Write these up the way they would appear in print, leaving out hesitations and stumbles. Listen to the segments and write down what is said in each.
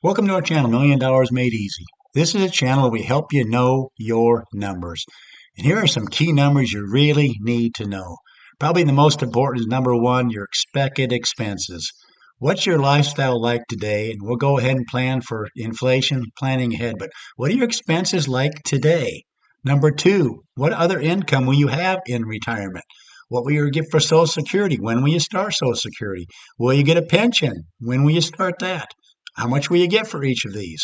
Welcome to our channel, $1 Million Made Easy. This is a channel where we help you know your numbers. And here are some key numbers you really need to know. Probably the most important is number one, your expected expenses. What's your lifestyle like today? And we'll go ahead and plan for inflation, planning ahead. But what are your expenses like today? Number two, what other income will you have in retirement? What will you get for Social Security? When will you start Social Security? Will you get a pension? When will you start that? How much will you get for each of these?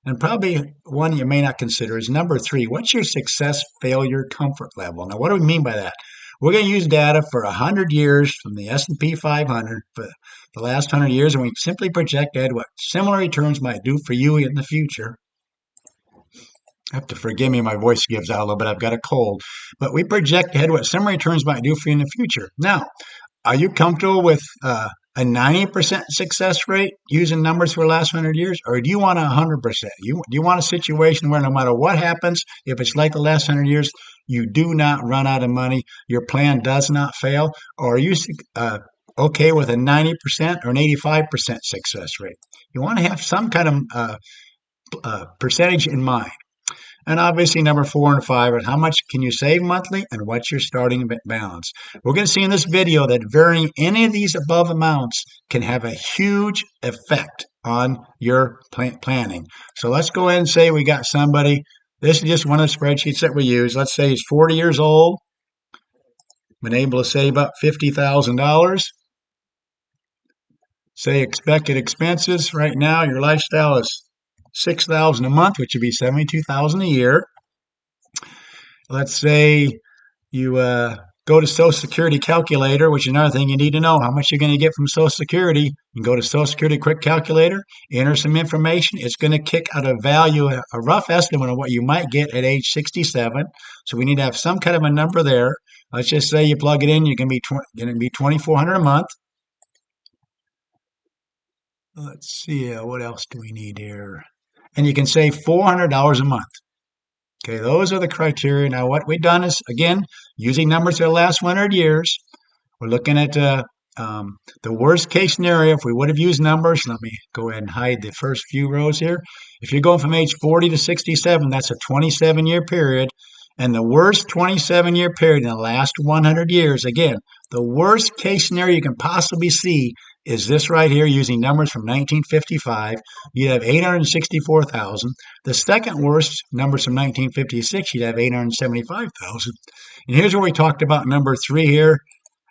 And probably one you may not consider is number three. What's your success failure comfort level? Now, what do we mean by that? We're going to use data for 100 years from the S&P 500 for the last 100 years, and we simply project ahead what similar returns might do for you in the future. You have to forgive me, my voice gives out a little bit. I've got a cold. But we project ahead what similar returns might do for you in the future. Now, are you comfortable with a 90% success rate using numbers for the last 100 years? Or do you want 100%? Do you want a situation where no matter what happens, if it's like the last 100 years, you do not run out of money, your plan does not fail? Or are you okay with a 90% or an 85% success rate? You want to have some kind of percentage in mind. And obviously, number 4 and 5 are how much can you save monthly and what's your starting balance. We're going to see in this video that varying any of these above amounts can have a huge effect on your planning. So let's go ahead and say we got somebody. This is just one of the spreadsheets that we use. Let's say he's 40 years old, been able to save up $50,000. Say expected expenses right now, your lifestyle is $6,000 a month, which would be $72,000 a year. Let's say you go to Social Security calculator, which is another thing you need to know how much you're going to get from Social Security. You can go to Social Security quick calculator, enter some information. It's going to kick out a value, a rough estimate of what you might get at age 67. So we need to have some kind of a number there. Let's just say you plug it in, you're going to be $2,400 a month. Let's see, what else do we need here? And you can save $400 a month. Okay, those are the criteria. Now, what we've done is, again, using numbers for the last 100 years, we're looking at the worst case scenario. If we would have used numbers, let me go ahead and hide the first few rows here. If you're going from age 40 to 67, that's a 27-year period. And the worst 27-year period in the last 100 years, again, the worst case scenario you can possibly see is this right here using numbers from 1955. You'd have 864,000. The second worst numbers from 1956, you'd have 875,000. And here's where we talked about number 3 here,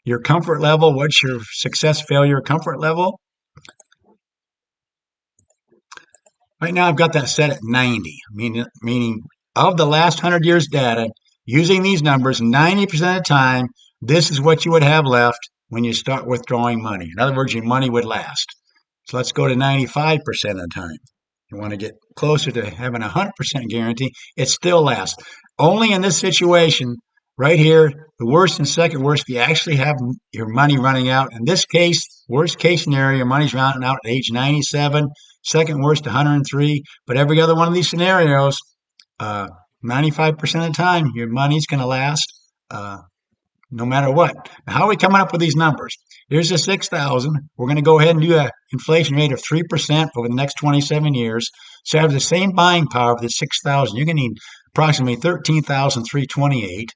your comfort level. What's your success failure comfort level? Right now I've got that set at 90, meaning of the last 100 years data, using these numbers, 90% of the time, this is what you would have left when you start withdrawing money. In other words, your money would last. So let's go to 95% of the time. You want to get closer to having a 100% guarantee. It still lasts. Only in this situation, right here, the worst and second worst, you actually have your money running out. In this case, worst case scenario, your money's running out at age 97. Second worst, 103. But every other one of these scenarios, 95% of the time, your money's going to last no matter what. Now, how are we coming up with these numbers? Here's the 6,000. We're going to go ahead and do an inflation rate of 3% over the next 27 years. So have the same buying power of the 6,000. You're going to need approximately 13,328.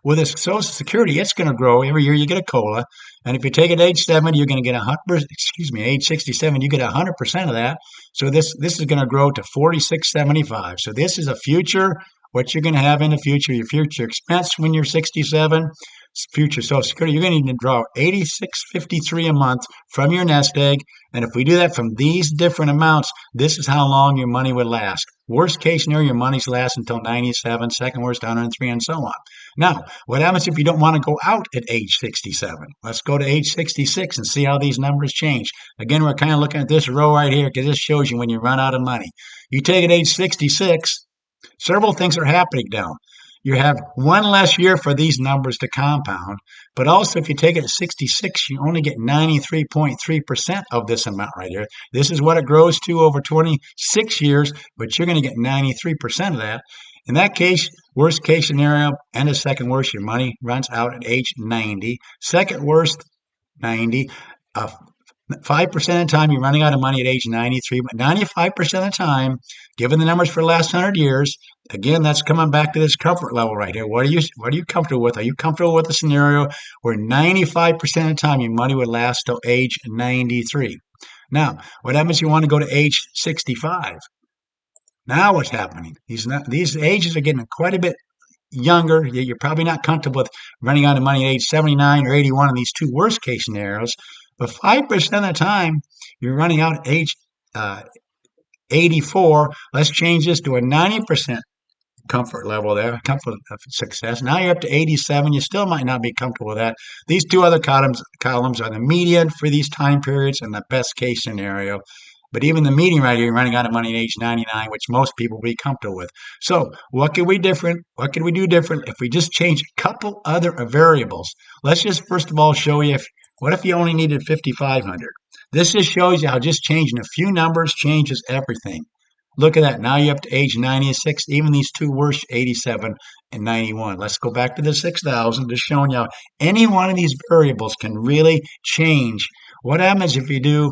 With this Social Security, it's going to grow. Every year you get a COLA. And if you take it at age 70, you're going to get 100%, age 67, you get 100% of that. So this is going to grow to 4675. So this is a future, what you're going to have in the future, your future expense when you're 67, future Social Security. You're going to need to draw $86.53 a month from your nest egg. And if we do that from these different amounts, this is how long your money would last. Worst case scenario, your money's last until 97, second worst, 103, and so on. Now, what happens if you don't want to go out at age 67? Let's go to age 66 and see how these numbers change. Again, we're kind of looking at this row right here because this shows you when you run out of money. You take it at age 66, several things are happening now. You have one less year for these numbers to compound, but also if you take it at 66, you only get 93.3% of this amount right here. This is what it grows to over 26 years, but you're going to get 93% of that. In that case, worst case scenario and the second worst, your money runs out at age 90. Second worst, 90. 5% of the time you're running out of money at age 93, but 95% of the time, given the numbers for the last 100 years, again, that's coming back to this comfort level right here. What are you comfortable with? Are you comfortable with a scenario where 95% of the time your money would last till age 93? Now, what happens if you want to go to age 65? Now what's happening? These ages are getting quite a bit younger. You're probably not comfortable with running out of money at age 79 or 81 in these two worst case scenarios. But 5% of the time, you're running out at age 84. Let's change this to a 90% comfort level there, comfort of success. Now you're up to 87. You still might not be comfortable with that. These two other columns are the median for these time periods and the best case scenario. But even the median right here, you're running out of money at age 99, which most people will be comfortable with. So what could we different? What could we do different if we just change a couple other variables? Let's just first of all show you what if you only needed 5,500? This just shows you how just changing a few numbers changes everything. Look at that. Now you're up to age 96, even these two worst, 87 and 91. Let's go back to the 6,000, just showing you how any one of these variables can really change. What happens if you do,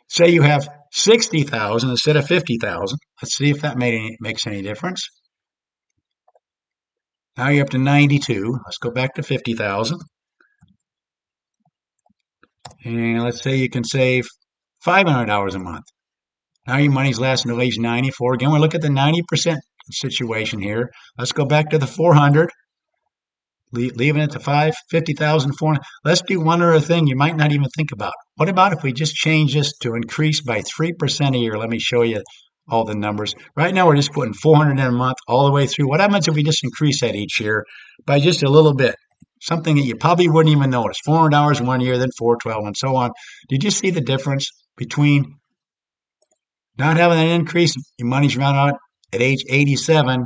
say you have 60,000 instead of 50,000? Let's see if that makes any difference. Now you're up to 92. Let's go back to 50,000. And let's say you can save $500 a month. Now your money's lasting until age 94. Again, we're looking at the 90% situation here. Let's go back to the 400, leaving it to 50,400. Let's do one other thing you might not even think about. What about if we just change this to increase by 3% a year? Let me show you all the numbers. Right now, we're just putting 400 in a month all the way through. What happens if we just increase that each year by just a little bit? Something that you probably wouldn't even notice. $400 in 1 year, then 412, and so on. Did you see the difference between not having an increase? Your money's run out at age 87,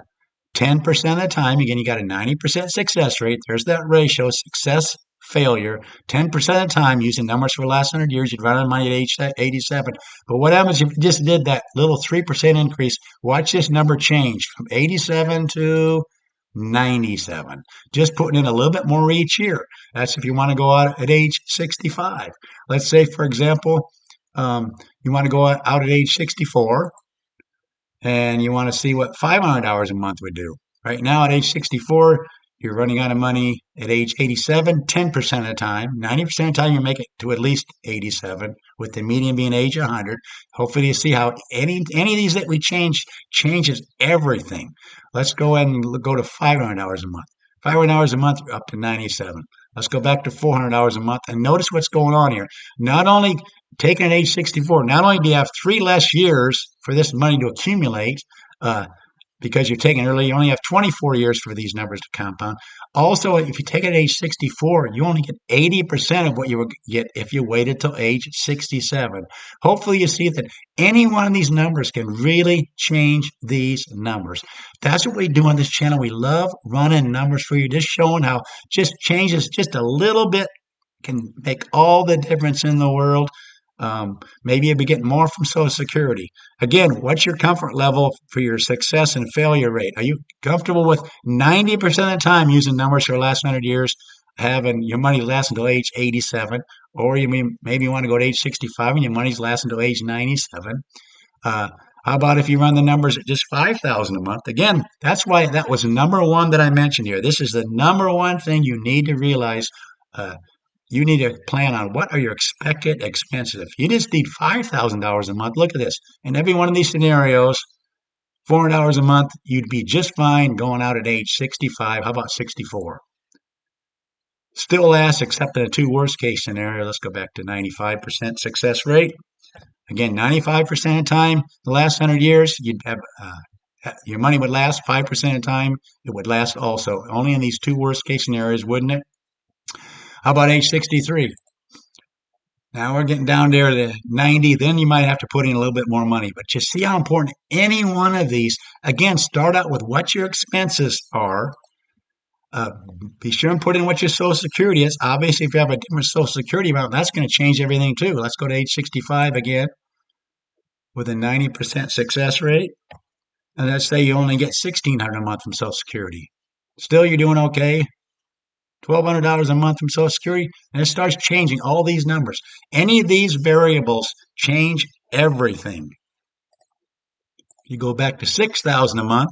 10% of the time. Again, you got a 90% success rate. There's that ratio, success, failure. 10% of the time, using numbers for the last 100 years, you'd run out of money at age 87. But what happens if you just did that little 3% increase? Watch this number change from 87 to 97. Just putting in a little bit more each year. That's if you want to go out at age 65. Let's say, for example, you want to go out at age 64 and you want to see what $500 a month would do. Right now at age 64, you're running out of money at age 87, 10% of the time. 90% of the time, you make it to at least 87, with the median being age 100. Hopefully, you see how any of these that we change changes everything. Let's go ahead and go to $500 a month. $500 a month, you're up to 97. Let's go back to $400 a month and notice what's going on here. Not only taking at age 64, not only do you have 3 less years for this money to accumulate, because you're taking early, you only have 24 years for these numbers to compound. Also, if you take it at age 64, you only get 80% of what you would get if you waited till age 67. Hopefully, you see that any one of these numbers can really change these numbers. That's what we do on this channel. We love running numbers for you, just showing how just changes just a little bit can make all the difference in the world. Maybe you'll be getting more from Social Security. Again, what's your comfort level for your success and failure rate? Are you comfortable with 90% of the time using numbers for the last 100 years, having your money last until age 87? Or maybe you want to go to age 65 and your money's last until age 97? How about if you run the numbers at just 5,000 a month? Again, that's why that was number one that I mentioned here. This is the number one thing you need to realize. You need to plan on what are your expected expenses. If you just need $5,000 a month, look at this. In every one of these scenarios, $400 a month, you'd be just fine going out at age 65. How about 64? Still lasts, except in the two worst case scenario. Let's go back to 95% success rate. Again, 95% of the time, the last 100 years, you'd have your money would last. 5% of the time, it would last also. Only in these two worst case scenarios, wouldn't it? How about age 63? Now we're getting down there to 90. Then you might have to put in a little bit more money. But you see how important any one of these, again, start out with what your expenses are. Be sure and put in what your Social Security is. Obviously, if you have a different Social Security amount, that's going to change everything too. Let's go to age 65 again with a 90% success rate. And let's say you only get $1,600 a month from Social Security. Still, you're doing okay. $1,200 a month from Social Security, and it starts changing all these numbers. Any of these variables change everything. You go back to $6,000 a month,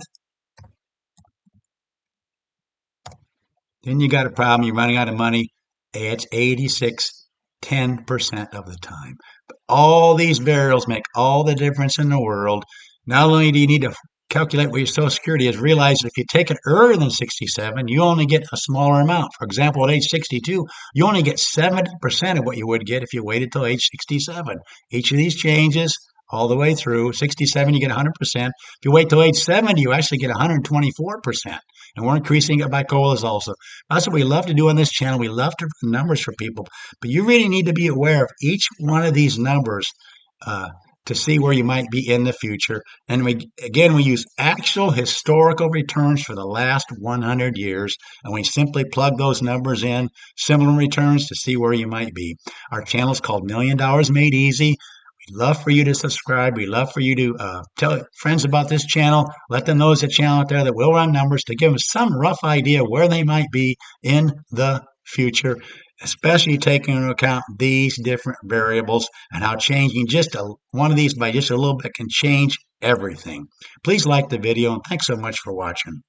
then you got a problem. You're running out of money. It's 86, 10% of the time. But all these variables make all the difference in the world. Not only do you need to calculate what your Social Security is, realize that if you take it earlier than 67, you only get a smaller amount. For example, at age 62, you only get 70% of what you would get if you waited till age 67. Each of these changes all the way through. 67, you get 100%. If you wait till age 70, you actually get 124%. And we're increasing it by COLAs also. That's what we love to do on this channel. We love to run numbers for people. But you really need to be aware of each one of these numbers to see where you might be in the future. And we use actual historical returns for the last 100 years, and we simply plug those numbers in, similar returns, to see where you might be. Our channel is called $1 Million Made Easy. We'd love for you to subscribe. We'd love for you to tell friends about this channel. Let them know there's a channel out there that will run numbers to give them some rough idea where they might be in the future, especially taking into account these different variables and how changing just one of these by just a little bit can change everything. Please like the video, and thanks so much for watching.